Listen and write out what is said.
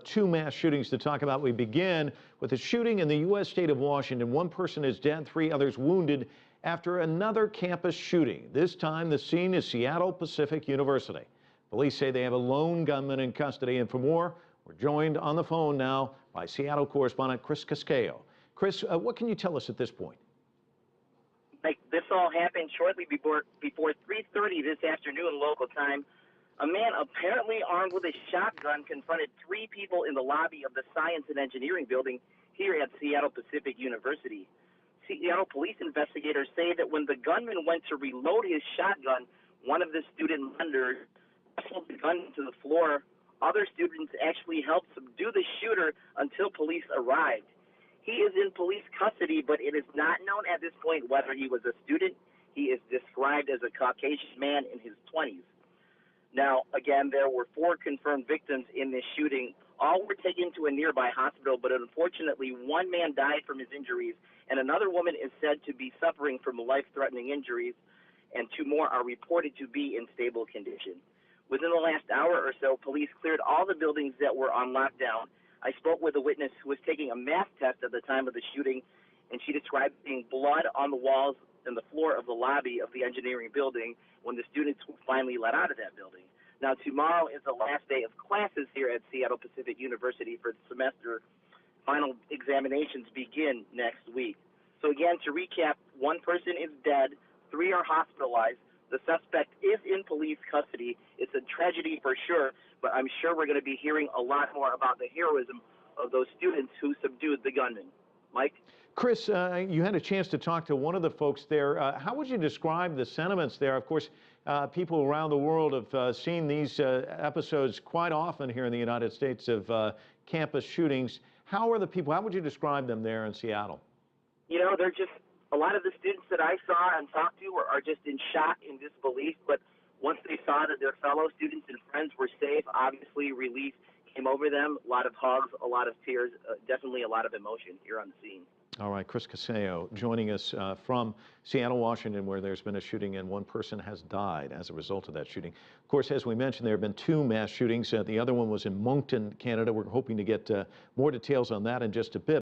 Two mass shootings to talk about. We begin with a shooting in the U.S. state of Washington. One person is dead, three others wounded after another campus shooting. This time, the scene is Seattle Pacific University. Police say they have a lone gunman in custody. And for more, we're joined on the phone now by Seattle correspondent Chris Casquejo. Chris, what can you tell us at this point? This all happened shortly before 3:30 this afternoon local time. A man apparently armed with a shotgun confronted three people in the lobby of the Science and Engineering building here at Seattle Pacific University. Seattle police investigators say that when the gunman went to reload his shotgun, one of the student lenders wrestled the gun to the floor. Other students actually helped subdue the shooter until police arrived. He is in police custody, but it is not known at this point whether he was a student. He is described as a Caucasian man in his 20s. Now, again, there were four confirmed victims in this shooting. All were taken to a nearby hospital, but unfortunately, one man died from his injuries, and another woman is said to be suffering from life-threatening injuries, and two more are reported to be in stable condition. Within the last hour or so, police cleared all the buildings that were on lockdown. I spoke with a witness who was taking a math test at the time of the shooting, and she described seeing blood on the walls and the floor of the lobby of the engineering building when the students were finally let out of that building. Now, tomorrow is the last day of classes here at Seattle Pacific University for the semester. Final examinations begin next week. So again, to recap, one person is dead, three are hospitalized. The suspect is in police custody. It's a tragedy for sure, but I'm sure we're going to be hearing a lot more about the heroism of those students who subdued the gunman. Mike? Chris, you had a chance to talk to one of the folks there. How would you describe the sentiments there? Of course, people around the world have seen these episodes quite often here in the United States of campus shootings. How are the people, how would you describe them there in Seattle? You know, they're just, a lot of the students that I saw and talked to are just in shock and disbelief, but once they saw that their fellow students and friends were safe, obviously relief came over them. A lot of hugs, a lot of tears, definitely a lot of emotion here on the scene. All right, Chris Casquejo joining us from Seattle, Washington, where there's been a shooting and one person has died as a result of that shooting. Of course, as we mentioned, there have been two mass shootings. The other one was in Moncton, Canada. We're hoping to get more details on that in just a bit.